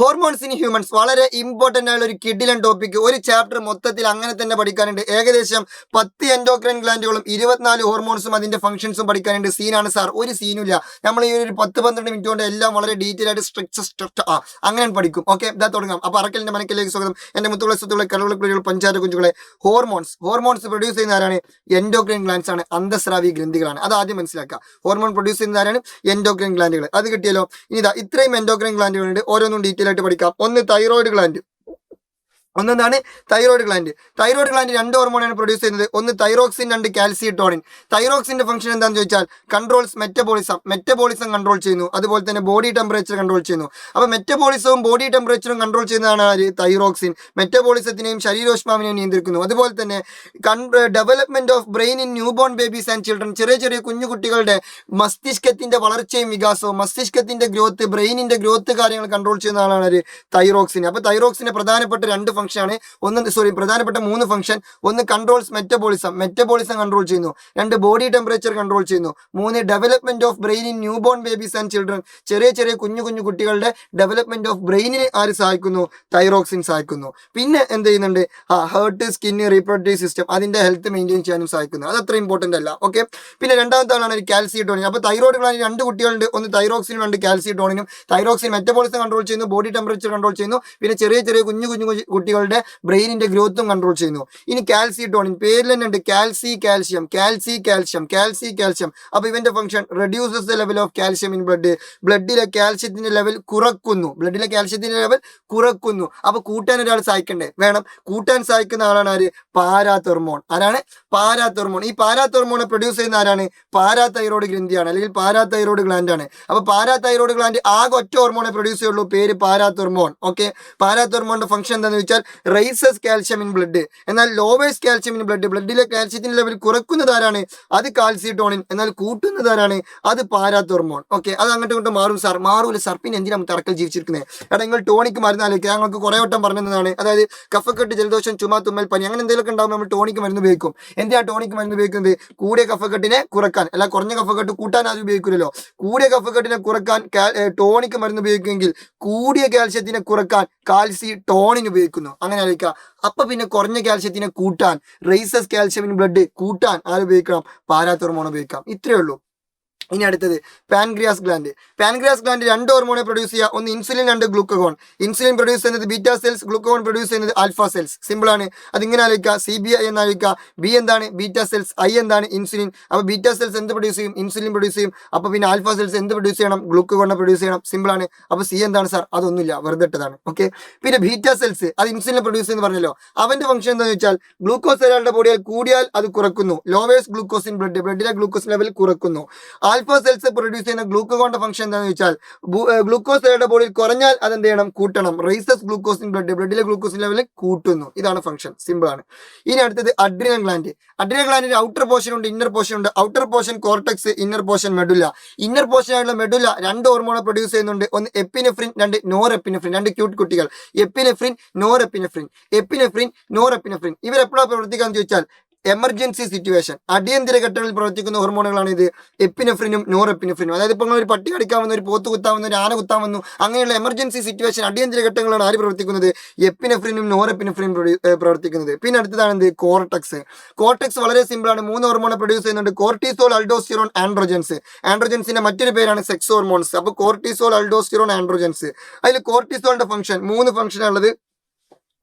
Hormones in humans വളരെ important ആയുള്ള ഒരു കിഡിലൻ ടോപ്പിക്. ഒരു ചാപ്റ്റർ മൊത്തത്തിൽ അങ്ങനെ തന്നെ പഠിക്കാനുണ്ട്. ഏകദേശം 10 എൻഡോക്രൈൻ ഗ്ലാൻഡുകളും 24 ഹോർമോൺസും അതിന്റെ ഫംഗ്ഷൻസും പഠിക്കാനുണ്ട്. സീനാണ് സാർ, ഒരു സീനുമില്ല. നമ്മൾ ഈ ഒരു 10-12 മിനിറ്റ് കൊണ്ട് എല്ലാം വളരെ ഡീറ്റെയിൽ ആയിട്ട് സ്ട്രക്ചർ അങ്ങനെ പഠിക്കും. ഓക്കെ, ഇതാ തുടങ്ങാം. അപ്പൊ അറക്കലിന്റെ മനക്കിലേക്ക് സ്വാഗതം. എന്റെ മുത്തുകളെ സ്വത്തുകളെ കടലുകളെ പഞ്ചാര കുഞ്ചുകളെ. ഹോർമോൺസ് പ്രൊഡ്യൂസ് ചെയ്യുന്ന ആരാണ്? എൻഡോക്രൈൻ ഗ്ലാൻഡ്സ് ആണ്, അന്തസ്രാവി ഗ്രന്ഥികളാണ്. അത് ആദ്യം മനസ്സിലാക്കുക. ഹോർമോൺ പ്രൊഡ്യൂസ് ചെയ്യുന്ന ആരാണ്? എൻഡോക്രൈൻ ഗ്ലാൻഡുകൾ. അത് കിട്ടിയല്ലോ. ഇനി ഇതാ ഇത്രയും എൻഡോക്രൈൻ ഗ്ലാൻഡുകളുണ്ട്. ഓരോന്നും ഡീറ്റെയിൽ ആയിട്ട് പഠിക്കാം. ഒന്ന് തൈറോയിഡ് ഗ്ലാൻഡ്. ഒന്നെന്താണ്? Thyroid gland. തൈറോയിഡ് ഗ്ലാൻഡ് 2 ഹോർമോണാണ് പ്രൊഡ്യൂസ് ചെയ്യുന്നത്. ഒന്ന് തൈറോക്സിൻ, 2 കാൽസിട്ടോണിൻ. തൈറോക്സിന്റെ ഫംഗ്ഷൻ എന്താണെന്ന് ചോദിച്ചാൽ കൺട്രോൾസ് മെറ്റബോളിസം കൺട്രോൾ ചെയ്യുന്നു. അതുപോലെ തന്നെ ബോഡി ടെമ്പറേച്ചർ കൺട്രോൾ ചെയ്യുന്നു. അപ്പൊ മെറ്റബോളിസവും ബോഡി ടെമ്പറേച്ചറും കൺട്രോൾ ചെയ്യുന്നതാണ് തൈറോക്സിൻ. മെറ്റബോളിസത്തിനെയും ശരീരോഷ്മാവിനെയും നിയന്ത്രിക്കുന്നു. അതുപോലെ തന്നെ development of brain in new born babies and children. ചെറിയ കുഞ്ഞു കുട്ടികളുടെ മസ്തിഷ്കത്തിന്റെ വളർച്ചയും വികാസവും, മസ്തിഷ്കത്തിന്റെ ഗ്രോത്ത്, ബ്രെയിനിന്റെ ഗ്രോത്ത് കാര്യങ്ങൾ കൺട്രോൾ ചെയ്യുന്ന ആളാണ് തൈറോക്സിൻ. അപ്പൊ തൈറോക്സിന്റെ പ്രധാനപ്പെട്ട 2 ഫംഗ്ഷനാണ്. പ്രധാനപ്പെട്ട 3 ഫംഗ്ഷൻ. ഒന്ന് കൺട്രോൾസ് മെറ്റബോളിസം കൺട്രോൾ ചെയ്യുന്നു. 2 ബോഡി ടെമ്പറേച്ചർ കൺട്രോൾ ചെയ്യുന്നു. 3 development of brain in new born babies and children. ചെറിയ കുഞ്ഞു കുട്ടികളുടെ ഡെവലപ്മെന്റ് ഓഫ് ബ്രെയിനിന് ആര് സഹായിക്കുന്നു? തൈറോക്സിൻ സഹായിക്കുന്നു. പിന്നെ എന്ത് ചെയ്യുന്നുണ്ട്? ഹേർട്ട്, സ്കിന്ന്, റീപ്രൊഡക്റ്റീവ് സിസ്റ്റം, അതിന്റെ ഹെൽത്ത് മെയിൻറ്റെയിൻ ചെയ്യാനും സഹായിക്കുന്നു. അത് അത്ര ഇമ്പോർട്ടന്റ് അല്ല. ഓക്കെ, പിന്നെ രണ്ടാമത്തെ ആളാണ് കാൽസിട്ടോണിൻ. അപ്പൊ തൈറോയിഡ് ഗ്ലാൻഡിൽ 2 കുട്ടികളുണ്ട്. ഒന്ന് തൈറോക്സിനും 2 കാൽസിട്ടോണിനും. തൈറോക്സിൻ മെറ്റബോളിസം കൺട്രോൾ ചെയ്യുന്നു, ബോഡി ടെമ്പറേച്ചർ കൺട്രോൾ ചെയ്യുന്നു. പിന്നെ ചെറിയ കുഞ്ഞു കുട്ടികളുടെ ബ്രെയിനിന്റെ ഗ്രോത്തും കൺട്രോൾ ചെയ്യുന്നു. ഇനി കാൽസിട്ടോണിൻ, പേരിൽ തന്നെ ഉണ്ട് കാൽസ്യം. അപ്പൊ ഇവന്റെ function reduces the level of calcium in blood. ബ്ലഡിലെ കാൽഷ്യത്തിന്റെ ലെവൽ കുറക്കുന്നു. അപ്പൊ കൂട്ടാൻ ഒരാൾ സഹായിക്കണ്ടേ? വേണം. കൂട്ടാൻ സഹായിക്കുന്ന ആളാണ് ആര്? പാരാതെർമോൺ. ആരാണ്? പാരാതെർമോൺ. ഈ പാരാതെർമോണെ പ്രൊഡ്യൂസ് ചെയ്യുന്ന ആരാണ്? പാരാതൈറോയ്ഡ് ഗ്രന്ഥിയാണ്, അല്ലെങ്കിൽ പാരാതൈറോയ്ഡ് ഗ്ലാൻഡ് ആണ്. അപ്പൊ പാരാതൈറോയ്ഡ് ഗ്ലാൻഡ് ആകെ ഒറ്റ ഹോർമോണെ പ്രൊഡ്യൂസ് ചെയ്യുള്ളൂ, പേര് പാരാതെർമോൺ. ഓക്കെ, പാരാതെർമോണിന്റെ ഫംഗ്ഷൻ എന്താണെന്ന് വെച്ചാൽ റൈസസ് കാൽഷ്യം ഇൻ ബ്ലഡ്. എന്നാൽ ലോവേഴ്സ് കാൽഷ്യം ഇൻ ബ്ലഡ്. ബ്ലഡിലെ കാൽഷ്യത്തിന്റെ ലെവൽ കുറക്കുന്നത് ആരാണ്? അത് കാൽസിട്ടോണിൻ. എന്നാൽ കൂട്ടുന്നത് ആരാണ്? അത് പാരാതെർമോൺ. ഓക്കെ, അത് അങ്ങോട്ട് ഇങ്ങോട്ട് മാറും സാർ. മാറൂല സാർ, പിന്നെ എന്തിനാ തറക്കൽ ജീവിച്ചിരിക്കുന്നത്? എടാ, നിങ്ങൾ ടോണിക്ക് മരുന്ന് ആലോചിക്കുക. ഞങ്ങൾക്ക് കുറെ വട്ടം പറഞ്ഞതാണ്. അതായത് കഫക്കെട്ട്, ജലദോഷം, ചുമ, തുമ്മൽ, പനി അങ്ങനെ എന്തെങ്കിലുമൊക്കെ ഉണ്ടാകുമ്പോൾ നമ്മൾ ടോണിക്ക് മരുന്ന് ഉപയോഗിക്കും. എന്തിനാ ടോണിക്ക് മരുന്ന് ഉപയോഗിക്കുന്നത്? കൂടിയ കഫക്കെട്ടിനെ കുറക്കാൻ, അല്ല കുറഞ്ഞ കഫക്കെട്ട് കൂട്ടാൻ അത് ഉപയോഗിക്കില്ലല്ലോ. കൂടിയ കഫക്കെട്ടിനെ കുറക്കാൻ ടോണിക്ക് മരുന്ന് ഉപയോഗിക്കുമെങ്കിൽ കൂടിയ കാൽഷ്യത്തിനെ കുറക്കാൻ കാൽസിട്ടോണിൻ ഉപയോഗിക്കുന്നു. അങ്ങനെ ആലോചിക്കുക. അപ്പൊ പിന്നെ കുറഞ്ഞ കാൽഷ്യത്തിനെ കൂട്ടാൻ, റൈസസ് കാൽഷ്യം ഇൻ ബ്ലഡ് കൂട്ടാൻ ആര് ഉപയോഗിക്കണം? പാരാതെർമോൺ ഉപയോഗിക്കാം. ഇത്രയേ ഉള്ളൂ. ഇനി അടുത്തത് പാൻക്രിയാസ് ഗ്ലാൻഡ്. 2 ഹോർമോണെ പ്രൊഡ്യൂസ് ചെയ്യുക. ഒന്ന് ഇൻസുലിൻ, 2 ഗ്ലൂക്കഗോൺ. ഇൻസുലിൻ പ്രൊഡ്യൂസ് ചെയ്യുന്നത് ബീറ്റാ സെൽസ്, ഗ്ലൂക്കഗോൺ പ്രൊഡ്യൂസ് ചെയ്യുന്നത് ആൽഫ സെൽസ്. സിമ്പിൾ ആണ്. അതിങ്ങനെ ആലോചിക്കുക. CBI എന്ന് ആലോചിക്കുക. ബി എന്താണ്? Beta cells. ഐ എന്താണ്? ഇൻസുലിൻ. അപ്പൊ ബീറ്റാ സെൽസ് എന്ത് പ്രൊഡ്യൂസ് ചെയ്യും? ഇൻസുലിൻ പ്രൊഡ്യൂസ് ചെയ്യും. അപ്പൊ പിന്നെ ആൽഫ സെൽസ് എന്ത് പ്രൊഡ്യൂസ് ചെയ്യണം? ഗ്ലൂക്കഗോണിനെ പ്രൊഡ്യൂസ് ചെയ്യണം. സിമ്പിൾ ആണ്. അപ്പൊ സി എന്താണ് സാർ? അതൊന്നുമില്ല, വെറുതെ ഇട്ടതാണ്. ഓക്കെ, പിന്നെ ബീറ്റാ സെൽസ് അത് ഇൻസുലിൻ പ്രൊഡ്യൂസ് ചെയ്യുന്ന പറഞ്ഞല്ലോ. അവന്റെ ഫംഗ്ഷൻ എന്താണെന്ന് വെച്ചാൽ ഗ്ലൂക്കോസ് ഒരാളുടെ ബോഡിയിൽ കൂടിയാൽ അത് കുറക്കുന്നു. Lowers glucose in blood. ബ്ലഡിലെ ഗ്ലൂക്കോസ് ലെവൽ കുറക്കുന്നു. ആൽഫ സെൽസ് പ്രൊഡ്യൂസ് ചെയ്യുന്ന ഗ്ലൂക്കഗോണിന്റെ ഫംഗ്ഷൻ എന്താണെന്ന് വെച്ചാൽ ഗ്ലൂക്കോസ് ഒരാളുടെ ബോഡിയിൽ കുറഞ്ഞാൽ അതെന്ത് ചെയ്യണം? കൂട്ടണം. Rises glucose in blood. ബ്ലഡിലെ ഗ്ലൂക്കോസ് ലെവൽ കൂട്ടുന്നു. ഇതാണ് ഫംഗ്ഷൻ. സിമ്പിൾ ആണ്. ഇനി അടുത്തത് അഡ്രിനൽ ഗ്ലാൻഡ്. അഡ്രിനൽ ഗ്ലാൻഡിന്റെ ഔട്ടർ പോർഷൻ ഉണ്ട്, ഇന്നർ പോർഷൻ ഉണ്ട്. Outer portion cortex, inner portion medulla. Inner portion ആയിട്ടുള്ള മെഡുല 2 ഹോർമോണെ പ്രൊഡ്യൂസ് ചെയ്യുന്നുണ്ട്. ഒന്ന് എപ്പിനെഫ്രിൻ, 2 നോറെപ്പിനെഫ്രിൻ. 2 ക്യൂട്ട് കുട്ടികൾ. Epinephrine, norepinephrine. ഇവരെപ്പോഴാണ് പ്രവർത്തിക്കാന്ന് ചോദിച്ചാൽ എമർജൻസി സിറ്റുവേഷൻ, അടിയന്തര ഘട്ടങ്ങളിൽ പ്രവർത്തിക്കുന്ന ഹോർമോണുകളാണ് ഇത് എപ്പിനെഫ്രിനും നോറെപ്പിനെഫ്രിനും. അതായത് ഇപ്പോൾ ഒരു പട്ടി കടിക്കാൻ വന്നു, ഒരു പോത്ത് കുത്താൻ വന്നു, ഒരു ആന കുത്താൻ വന്നു, അങ്ങനെയുള്ള എമർജൻസി സിറ്റുവേഷൻ, അടിയന്തര ഘട്ടങ്ങളാണ് ആര് പ്രവർത്തിക്കുന്നത്? എപ്പിനെഫ്രിനും നോറെപ്പിനെഫ്രിനും പ്രവർത്തിക്കുന്നത്. പിന്നെ അടുത്തതാണ് എന്ത്? കോർട്ടക്സ്. കോർട്ടക്സ് വളരെ സിമ്പിൾ ആണ്. 3 ഹോർമോണെ പ്രൊഡ്യൂസ് ചെയ്യുന്നുണ്ട്. Cortisol, aldosterone, androgens. ആൻഡ്രോജൻസിന്റെ മറ്റൊരു പേരാണ് സെക്സ് ഹോർമോൺസ്. അപ്പൊ കോർട്ടിസോൾ, അൾഡോസ്റ്റിറോൺ, ആൻഡ്രോജൻസ്. അതിൽ കോർട്ടിസോളിന്റെ ഫംഗ്ഷൻ 3 ഫംഗ്ഷനാണുള്ളത്.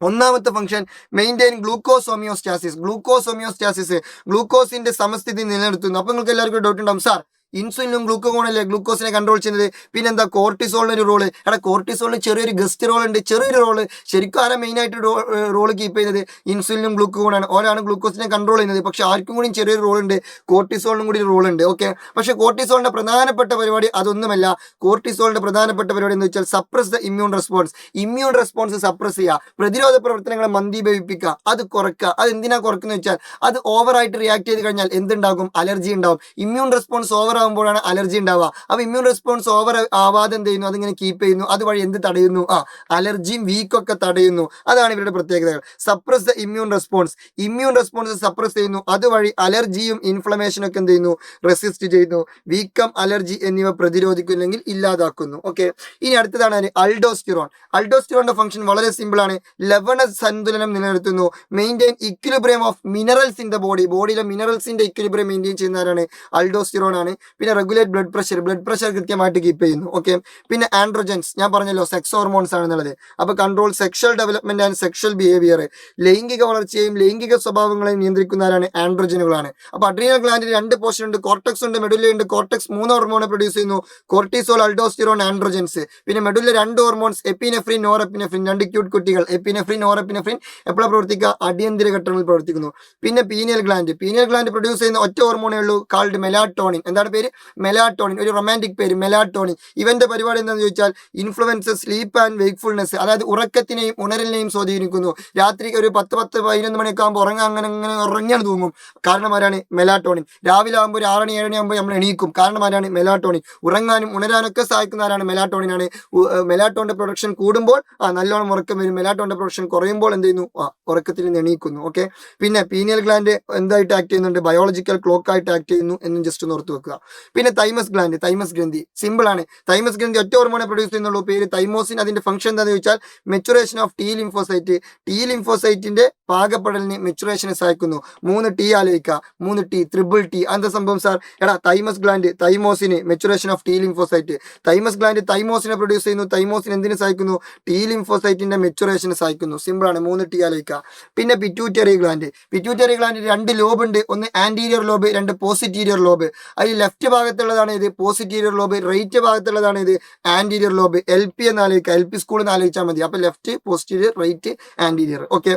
ഒന്നാമത്തെ ഫംഗ്ഷൻ മെയിൻറ്റെയിൻ ഗ്ലൂക്കോസ് ഹോമിയോസ്റ്റാസിസ്. ഗ്ലൂക്കോസിന്റെ സമസ്ഥിതി നിലനിർത്തുന്നു. അപ്പൊ നിങ്ങൾക്ക് എല്ലാവർക്കും ഡൗട്ട് ഉണ്ടാവും, സാർ ഇൻസുലിനും ഗ്ലൂക്കഗോണല്ലേ ഗ്ലൂക്കോസിനെ കൺട്രോൾ ചെയ്യുന്നത്, പിന്നെന്താ കോർട്ടിസോളിന് ഒരു റോള്? എടാ, കോർട്ടിസോളിന് ചെറിയൊരു ഗസ്റ്റ് റോൾ ഉണ്ട്, ചെറിയൊരു റോള്. ശരിക്കും ആരാ മെയിൻ ആയിട്ട് റോള് കീപ്പ് ചെയ്യുന്നത്? ഇൻസുലിനും ഗ്ലൂക്കഗോണാണ്. ഓരാണ് ഗ്ലൂക്കോസിനെ കൺട്രോൾ ചെയ്യുന്നത്. പക്ഷെ ആർക്കും കൂടി ചെറിയൊരു റോൾ ഉണ്ട്, കോർട്ടിസോളിനും കൂടി ഒരു റോൾ ഉണ്ട്. ഓക്കെ, പക്ഷെ കോർട്ടിസോളിന്റെ പ്രധാനപ്പെട്ട പരിപാടി അതൊന്നുമല്ല. കോർട്ടിസോളിന്റെ പ്രധാനപ്പെട്ട പരിപാടി എന്ന് വെച്ചാൽ suppress the immune response suppress ചെയ്യുക, പ്രതിരോധ പ്രവർത്തനങ്ങളെ മന്ദീഭവിപ്പിക്കുക, അത് കുറയ്ക്കുക. അത് എന്തിനാ കുറയ്ക്കുന്നത് വെച്ചാൽ അത് ഓവറായിട്ട് റിയാക്ട് ചെയ്ത് കഴിഞ്ഞാൽ എന്തുണ്ടാകും? അലർജി ഉണ്ടാകും. ഇമ്മ്യൂൺ റെസ്പോൺസ് ഓവർ ആകുമ്പോഴാണ് അലർജി ഉണ്ടാവുക. അപ്പൊ ഇമ്മ്യൂൺ റെസ്പോൺസ് ഓവർ ആവാതെ എന്ത് ചെയ്യുന്നു, അതിങ്ങനെ കീപ്പ് ചെയ്യുന്നു. അതുവഴി എന്ത് തടയുന്നു, അലർജിയും വീക്കൊക്കെ തടയുന്നു. അതാണ് ഇവരുടെ പ്രത്യേകതകൾ. Suppress the immune response, immune response suppress ചെയ്യുന്നു. അതുവഴി അലർജിയും ഇൻഫ്ലമേഷനും ഒക്കെ എന്ത് ചെയ്യുന്നു, റെസിസ്റ്റ് ചെയ്യുന്നു. വീക്കം, അലർജി എന്നിവ പ്രതിരോധിക്കുന്നില്ലെങ്കിൽ ഇല്ലാതാക്കുന്നു. ഓക്കെ, ഇനി അടുത്തതാണ് അൾഡോസ്റ്റിറോൺ. അൾഡോസ്റ്റിറോണിന്റെ ഫംഗ്ഷൻ വളരെ സിമ്പിൾ ആണ്. ലവണ സന്തുലനം നിലനിർത്തുന്നു. Maintain equilibrium of minerals in the body, ബോഡിയിലെ മിനറൽസിന്റെ ഇക്വിലിബ്രിയം മെയിൻറ്റെയിൻ ചെയ്യുന്നവരാണ് അൾഡോസ്റ്റിറോൺ ആണ്. പിന്നെ regulate blood pressure, blood pressure കൃത്യമായിട്ട് കീപ്പ് ചെയ്യുന്നു. ഓക്കെ, പിന്നെ ആൻഡ്രോജൻസ്, ഞാൻ പറഞ്ഞല്ലോ സെക്സ് ഹോർമോൺസ് ആണെന്നുള്ളത്. അപ്പൊ control sexual development and sexual behaviour, ലൈംഗിക വളർച്ചയെയും ലൈംഗിക സ്വഭാവങ്ങളെയും നിയന്ത്രിക്കുന്നവരാണ് ആൻഡ്രോജനുകളാണ്. അപ്പൊ അഡ്രീനൽ ഗ്ലാൻഡിൽ രണ്ട് പോർഷൻ ഉണ്ട്, കോർട്ടക്സ് ഉണ്ട്, മെഡുല്ല ഉണ്ട്. കോർട്ടക്സ് 3 ഹോർമോണെ പ്രൊഡ്യൂസ് ചെയ്യുന്നു, കോർട്ടിസോൾ, അൾഡോസ്റ്റിറോൺ, ആൻഡ്രോജൻസ്. പിന്നെ medulla 2 hormones, epinephrine, norepinephrine. 2 cute കുട്ടികൾ, എപ്പിനെഫ്രിൻ, നോറെപ്പിനെഫ്രിൻ. എപ്പോഴാണ് പ്രവർത്തിക്കുക, അടിയന്തര ഘട്ടങ്ങളിൽ പ്രവർത്തിക്കുന്നു. പിന്നെ pineal gland, pineal gland produce ചെയ്യുന്ന ഒറ്റ ഹോർമോണേ ഉള്ളൂ, കാൾഡ് മെലാറ്റോണിൻ. എന്താണ് പേര്, മെലാറ്റോണിൻ. ഒരു റൊമാൻറ്റിക് പേര്, മെലാറ്റോണിൻ. ഇവന്റെ പരിപാടി എന്താണെന്ന് ചോദിച്ചാൽ ഇൻഫ്ലുവൻസ് സ്ലീപ്പ് ആൻഡ് വേക്ക്ഫുൾനെസ്, അതായത് ഉറക്കത്തിനെയും ഉണരലിനെയും സ്വാധീനിക്കുന്നു. രാത്രി ഒരു 10-11 മണിയൊക്കെ ആകുമ്പോൾ ഉറങ്ങാൻ അങ്ങനെ ഉറങ്ങിയാണ് തൂങ്ങും. കാരണം ആരാണ്, മെലാറ്റോണിൻ. രാവിലെ ആകുമ്പോൾ ഒരു 6 മണി 7 മണി ആകുമ്പോൾ നമ്മൾ എണീക്കും. കാരണം ആരാണ്, മെലാറ്റോണിൻ. ഉറങ്ങാനും ഉണരാനൊക്കെ സഹായിക്കുന്ന ആരാണ്, മെലാറ്റോണിൻ ആണ്. മെലാറ്റോണിന്റെ പ്രൊഡക്ഷൻ കൂടുമ്പോൾ നല്ലോണം ഉറക്കം വരും. മെലാറ്റോണിന്റെ പ്രൊഡക്ഷൻ കുറയുമ്പോൾ എന്ത് ചെയ്യുന്നു, ഉറക്കത്തിൽ നിന്ന് എണീക്കുന്നു. ഓക്കെ, പിന്നെ പീനിയൽ ഗ്ലാൻഡ് എന്തായിട്ട് ആക്ട് ചെയ്യുന്നുണ്ട്, ബയോളജിക്കൽ ക്ലോക്ക് ആയിട്ട് ആക്ട് ചെയ്യുന്നു എന്നും ജസ്റ്റ് ഒന്ന് ഓർത്ത് വെക്കുക. പിന്നെ തൈമസ് ഗ്ലാൻഡ്, തൈമസ് ഗ്രന്ഥി സിമ്പിൾ ആണ്. തൈമസ് ഗ്രന്ഥി ഒറ്റ ഹോർമോണെ പ്രൊഡ്യൂസ് ചെയ്യുന്നുള്ളൂ, പേര് തൈമോസിൻ. അതിന്റെ ഫംഗ്ഷൻ എന്താണെന്ന് ചോദിച്ചാൽ maturation of T lymphocyte, T ലിംഫോസൈറ്റിന്റെ പാകപ്പെടലിന് മെച്ചുറേഷനെ സഹായിക്കുന്നു. 3 ടി ആലോചിക്കുക, 3 ടി, ട്രിപ്പിൾ ടി. എന്താ സംഭവം സാർ, തൈമസ് ഗ്ലാൻഡ് തൈമോസിന് maturation of T lymphocyte. Thymus gland തൈമോസിനെ പ്രൊഡ്യൂസ് ചെയ്യുന്നു. തൈമോസിൻ എന്തിനു സഹായിക്കുന്നു, ടി ലിംഫോസൈറ്റിന്റെ മെച്ചുറേഷന് സഹായിക്കുന്നു. സിമ്പിൾ ആണ്, 3 ടി ആലോചിക്കുക. പിന്നെ pituitary gland, pituitary gland 2 lobe ഉണ്ട്, ഒന്ന് ആന്റീരിയർ ലോബ്, 2 പോസിറ്റീരിയർ ലോബ്. അതിൽ ലെഫ്റ്റ് ഭാഗത്തുള്ളതാണ് ഇത് പോസിറ്റീരിയർ ലോബ്, റൈറ്റ് ഭാഗത്തുള്ളതാണ് ഇത് ആന്റീരിയർ ലോബ്. LP എന്ന് ആലോചിക്കുക, LP സ്കൂളിൽ നിന്ന് ആലോചിച്ചാൽ മതി. അപ്പൊ ലെഫ്റ്റ് പോസിറ്റീരിയർ, റൈറ്റ് ആന്റീരിയർ. ഓക്കെ,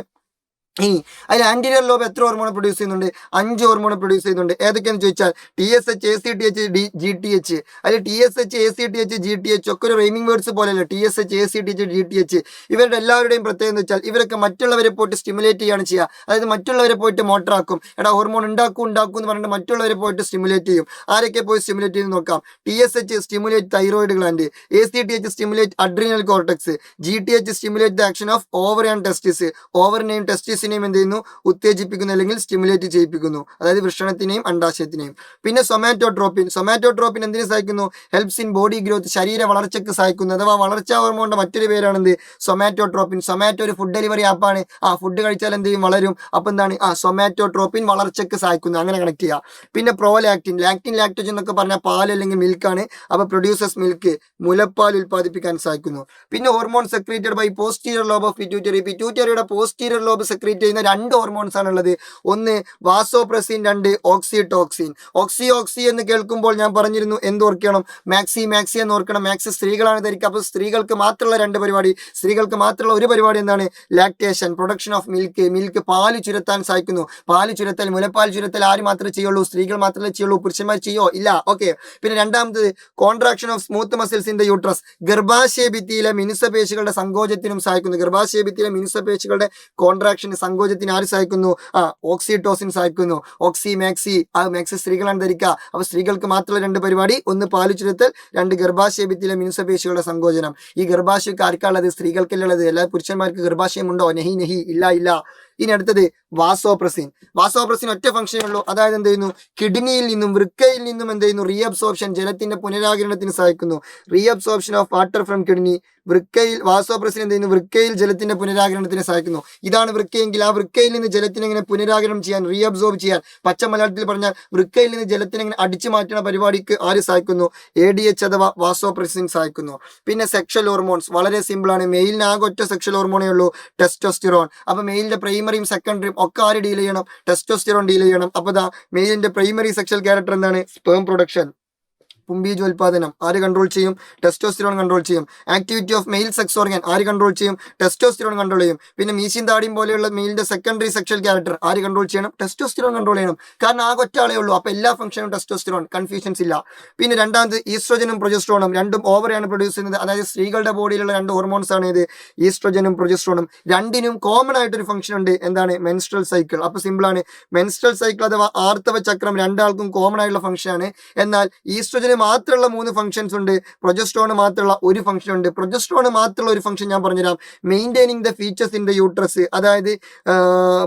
ഇനി അതിൽ ആന്റീരിയർ ലോബ് എത്ര ഹോർമോൺ പ്രൊഡ്യൂസ് ചെയ്യുന്നുണ്ട്, 5 ഹോർമോൺ പ്രൊഡ്യൂസ് ചെയ്യുന്നുണ്ട്. ഏതൊക്കെയാണെന്ന് ചോദിച്ചാൽ TSH, ACTH, GTH. അതിൽ TSH, ACTH, GTH ഒക്കെ ഒരു റൈമിംഗ് വേർഡ്സ് പോലെയല്ല. TSH, ACTH, GTH ഇവരുടെ എല്ലാവരുടെയും പ്രത്യേകത എന്ന് വെച്ചാൽ ഇവരൊക്കെ മറ്റുള്ളവരെ പോയിട്ട് സ്റ്റിമുലേറ്റ് ചെയ്യാണ് ചെയ്യുക. അതായത് മറ്റുള്ളവരെ പോയിട്ട് മോട്ടറാക്കും. ഹോർമോൺ ഉണ്ടാക്കും എന്ന് പറഞ്ഞിട്ട് മറ്റുള്ളവരെ പോയിട്ട് സ്റ്റിമുലേറ്റ് ചെയ്യും. ആരൊക്കെ പോയി സ്റ്റിമുലേറ്റ് ചെയ്ത് നോക്കാം. TSH stimulate thyroid gland, ACTH stimulate adrenal cortex, GTH stimulate the action of ovary and testis. ഓവറിനെയും ടെസ്റ്റിസിനെയും എന്ത് ചെയ്യുന്നു, ഉത്തേജിപ്പിക്കുന്നു അല്ലെങ്കിൽ സ്റ്റിമുലേറ്റ് ചെയ്യിപ്പിക്കുന്നു. അതായത് വൃഷണത്തിനെയും അണ്ടാശയത്തിനെയും. പിന്നെ സൊമാറ്റോട്രോപ്പിൻ, സൊമാറ്റോട്രോപ്പിൻ എന്തിനു സഹായിക്കുന്നു, ഹെൽപ്സ് ഇൻ ബോഡി ഗ്രോത്ത്, ശരീര വളർച്ചയ്ക്ക് സഹായിക്കുന്നു. അഥവാ വളർച്ചാ ഹോർമോണിന്റെ മറ്റൊരു പേരാണെന്ത്, സൊമാറ്റോട്രോപ്പിൻ. സൊമാറ്റോ ഒരു ഫുഡ് ഡെലിവറി ആപ്പാണ്. ഫുഡ് കഴിച്ചാൽ എന്ത് ചെയ്യും, വളരും. അപ്പൊ എന്താണ്, സൊമാറ്റോട്രോപ്പിൻ വളർച്ചയ്ക്ക് സഹായിക്കുന്നു. അങ്ങനെ കണക്ട് ചെയ്യുക. പിന്നെ പ്രോലാക്റ്റിൻ, ലാക്റ്റിൻ, ലാക്ടോജൻ എന്നൊക്കെ പറഞ്ഞാൽ പാൽ അല്ലെങ്കിൽ മിൽക്കാണ്. അപ്പൊ പ്രൊഡ്യൂസേഴ്സ് മിൽക്ക്, മുലപ്പാൽ ഉൽപ്പാദിപ്പിക്കാൻ സഹായിക്കുന്നു. പിന്നെ hormone secreted by posterior lobe of pituitary, പിറ്റ്യൂട്ടറിയുടെ പോസ്റ്റീരിയർ ലോബ് സെക്രീറ്റ് ചെയ്യുന്ന 2 ഹോർമോൺസ് ആണുള്ളത്. ഒന്ന് വാസോപ്രസിൻ, 2 ഓക്സിടോക്സിൻ. ഓക്സി എന്ന് കേൾക്കുമ്പോൾ ഞാൻ പറഞ്ഞിരുന്നു എന്ത് ഓർക്കണം, മാക്സി എന്ന് ഓർക്കണം. മാക്സി സ്ത്രീകളാണ് ധരിക്കുക. അപ്പൊ സ്ത്രീകൾക്ക് മാത്രമുള്ള 2 പരിപാടി, സ്ത്രീകൾക്ക് മാത്രമുള്ള ഒരു പരിപാടി എന്താണ്, ലാക്ടേഷൻ, പ്രൊഡക്ഷൻ ഓഫ് മിൽക്ക്, പാല് ചുരത്താൻ സഹായിക്കുന്നു. പാല് ചുരത്തൽ, മുലപ്പാൽ ചുരത്തൽ ആര് മാത്രമേ ചെയ്യുള്ളൂ, സ്ത്രീകൾ മാത്രമേ ചെയ്യുള്ളൂ, പുരുഷന്മാർ ചെയ്യോ ഇല്ല. ഓക്കെ, പിന്നെ രണ്ടാമത്തത് contraction of smooth muscles in the uterus, ഗർഭാശയ ഭിത്തിയിലെ മിനുസപേശികളുടെ സങ്കോചത്തിനും സഹായിക്കുന്നു. ഗർഭാശയ ഭിത്തിയിലെ മിനുസപേശികളുടെ കോൺട്രാക്ഷൻ സങ്കോചത്തിന് ആര് സഹായിക്കുന്നു, ഓക്സിറ്റോസിൻ സഹായിക്കുന്നു. മാക്സി സ്ത്രീകളാണ് ധരിക്കുക. അപ്പൊ സ്ത്രീകൾക്ക് മാത്രമുള്ള 2 പരിപാടി, ഒന്ന് പാല് ചുരത്തൽ, 2 ഗർഭാശയ ഭിത്തിയിലെ മിനുസപേശികളുടെ സങ്കോചനം. ഈ ഗർഭാശയൊക്കെ ആർക്കാനുള്ളത്, സ്ത്രീകൾക്കല്ലുള്ളത്. എല്ലാ പുരുഷന്മാർക്ക് ഗർഭാശയമുണ്ടോ, നെഹി ഇല്ല. ഇനി അടുത്തത് വാസോപ്രസിൻ. ഒറ്റ ഫംഗ്ഷനേ ഉള്ളൂ. അതായത് എന്ത് ചെയ്യുന്നു, കിഡ്നിയിൽ നിന്നും വൃക്കയിൽ നിന്നും എന്ത് ചെയ്യുന്നു, റീഅബ്സോർപ്ഷൻ, ജലത്തിന്റെ പുനരാകിരണത്തിന് സഹായിക്കുന്നു. Reabsorption of water from kidney. Vasopressin എന്ത് ചെയ്യുന്നു, വൃക്കയിൽ ജലത്തിന്റെ പുനരാകിരണത്തിന് സഹായിക്കുന്നു. ഇതാണ് വൃക്കയെങ്കിൽ ആ വൃക്കയിൽ നിന്ന് ജലത്തിനെ എങ്ങനെ പുനരാകിരണം ചെയ്യാൻ, റീഅബ്സോർബ് ചെയ്യാൻ, പച്ച മലയാളത്തിൽ പറഞ്ഞാൽ വൃക്കയിൽ നിന്ന് ജലത്തിനെ എങ്ങനെ അടിച്ചു മാറ്റുന്ന പരിപാടിക്ക് ആര് സഹായിക്കുന്നു, ADH അഥവാ വാസോപ്രസിൻ സഹായിക്കുന്നു. പിന്നെ സെക്ഷൽ ഹോർമോൺസ് വളരെ സിമ്പിൾ ആണ്. മെയിലിന് ആകെ ഒറ്റ സെക്ഷൽ ഹോർമോണേ ഉള്ളൂ, ടെസ്റ്റോസ്റ്റിറോൺ. അപ്പൊ മെയിലിന്റെ പ്രൈമറിയും സെക്കൻഡറിയും ഒക്കെ ആര് ഡീൽ ചെയ്യണം, ടെസ്റ്റോസ്റ്റിറോൺ ഡീൽ ചെയ്യണം. അപ്പൊ മെയിലിന്റെ പ്രൈമറി സെക്ഷൽ ക്യാരക്ടർ എന്താണ്, സ്പേം പ്രൊഡക്ഷൻ. പുംബീജോൽപാദനം ആര് കൺട്രോൾ ചെയ്യും? ടെസ്റ്റോസ്റ്റിറോൺ കൺട്രോൾ ചെയ്യും. Activity of male sex organ ആര് കൺട്രോൾ ചെയ്യും? ടെസ്റ്റോസ്റ്റിറോൺ കൺട്രോൾ ചെയ്യും. പിന്നെ മീശയും താടിയും പോലെയുള്ള മെയിലിന്റെ സെക്കൻഡറി സെക്ഷൽ ക്യാരക്ടർ ആര് കൺട്രോൾ ചെയ്യണം? ടെസ്റ്റോസ്റ്റിറോൺ കൺട്രോൾ ചെയ്യണം. കാരണം ആ ഒറ്റ ഉള്ളൂ. അപ്പൊ എല്ലാ ഫംഗ്ഷനും ടെസ്റ്റോസ്റ്റിറോൺ, കൺഫ്യൂഷൻസ് ഇല്ല. പിന്നെ രണ്ടാമത് ഈസ്ട്രോജനും പ്രൊജസ്ട്രോണും രണ്ടും ഓവറാണ് പ്രൊഡ്യൂസ് ചെയ്യുന്നത്. അതായത് സ്ത്രീകളുടെ ബോഡിയിലുള്ള രണ്ട് ഹോർമോൺസ് ആണ് ഇത് ഈസ്ട്രോജനും പ്രൊജസ്ട്രോണും. രണ്ടിനും കോമൺ ആയിട്ടൊരു ഫംഗ്ഷൻ ഉണ്ട്. എന്താണ്? Menstrual cycle. അപ്പൊ സിമ്പിൾ ആണ്. മെൻസ്ട്രൽ സൈക്കിൾ അഥവാ ആർത്തവ ചക്രം രണ്ടാൾക്കും കോമൺ ആയിട്ടുള്ള ഫംഗ്ഷൻ ആണ്. എന്നാൽ ഈസ്ട്രോജന് മാത്രമുള്ള 3 ഫംഗ്ഷൻസ് ഉണ്ട്, പ്രൊജസ്ട്രോണ് മാത്രമുള്ള ഒരു ഫംഗ്ഷൻ ഉണ്ട്. പ്രൊജസ്ട്രോണ് മാത്രമുള്ള ഒരു ഫംഗ്ഷൻ ഞാൻ പറഞ്ഞുതരാം. Maintaining the features in the uterus, അതായത്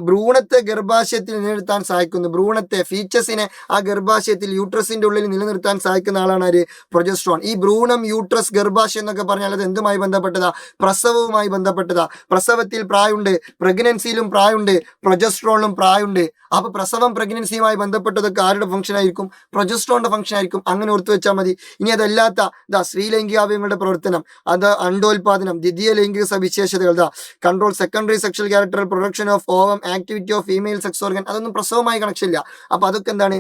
ഭ്രൂണത്തെ ഗർഭാശയത്തിൽ നിലനിർത്താൻ സഹായിക്കുന്നു. ഭ്രൂണത്തെ ഫീച്ചേഴ്സിനെ ആ ഗർഭാശയത്തിൽ യൂട്രസിന്റെ ഉള്ളിൽ നിലനിർത്താൻ സഹായിക്കുന്ന ആളാണ് ആര്? പ്രൊജസ്ട്രോൺ. ഈ ഭ്രൂണം, യൂട്രസ്, ഗർഭാശയം എന്നൊക്കെ പറഞ്ഞാൽ അത് എന്തുമായി ബന്ധപ്പെട്ടതാ? പ്രസവവുമായി ബന്ധപ്പെട്ടതാ. പ്രസവത്തിൽ പ്രായമുണ്ട്, പ്രഗ്നൻസിയിലും പ്രായമുണ്ട്, പ്രൊജസ്ട്രോണിലും പ്രായമുണ്ട്. അപ്പൊ പ്രസവം പ്രഗ്നൻസിയുമായി ബന്ധപ്പെട്ടതൊക്കെ ആരുടെ ഫംഗ്ഷൻ ആയിരിക്കും? പ്രൊജസ്ട്രോണിന്റെ ഫംഗ്ഷൻ ആയിരിക്കും. അങ്ങനെ ഓർത്തു വെച്ചാൽ മതി. ഇനി അതല്ലാത്ത സ്ത്രീലൈംഗികാവയവങ്ങളുടെ പ്രവർത്തനം, അത് അണ്ടോൽപാദനം, ദ്വിതീയ ലൈംഗിക സവിശേഷതകൾ, control secondary sexual character, production of ovum, activity of female sex organ, അതൊന്നും പ്രസവമായി കണക്ഷൻ ഇല്ല. അപ്പൊ അതൊക്കെ എന്താണ്?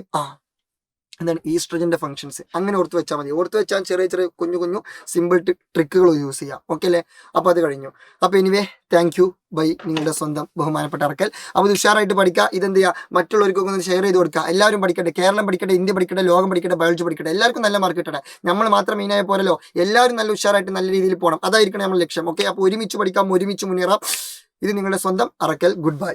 ഈസ്ട്രജന്റെ ഫംഗ്ഷൻസ്. അങ്ങനെ ഓർത്ത് വെച്ചാൽ മതി. ഓർത്ത് വെച്ചാൽ ചെറിയ ചെറിയ കുഞ്ഞു സിമ്പിൾ ട്രിക്കുകൾ യൂസ് ചെയ്യാം. ഓക്കെ അല്ലേ? അപ്പൊ അത് കഴിഞ്ഞു. അപ്പൊ എനിവേ താങ്ക് യു ബൈ നിങ്ങളുടെ സ്വന്തം ബഹുമാനപ്പെട്ട അറക്കൽ. അപ്പോൾ ഇത് ഉഷാറായിട്ട് പഠിക്കുക. ഇതെന്ത് ചെയ്യുക? മറ്റുള്ളവർക്കൊക്കെ ഒന്ന് ഷെയർ ചെയ്ത് കൊടുക്കുക. എല്ലാവരും പഠിക്കട്ടെ. കേരളം പഠിക്കട്ടെ, ഇന്ത്യ പഠിക്കട്ടെ, ലോകം പഠിക്കട്ടെ, ബയോളജി പഠിക്കട്ടെ. എല്ലാവർക്കും നല്ല മാർക്ക് കിട്ടട്ടെ. നമ്മൾ മാത്രം മെയിനായ പോലല്ലോ, എല്ലാവരും നല്ല ഉഷാറായിട്ട് നല്ല രീതിയിൽ പോകണം. അതായിരിക്കണം നമ്മുടെ ലക്ഷ്യം. ഓക്കെ, അപ്പോൾ ഒരുമിച്ച് പഠിക്കാം, ഒരുമിച്ച് മുന്നേറാം. ഇത് നിങ്ങളുടെ സ്വന്തം അറക്കൽ. Good bye.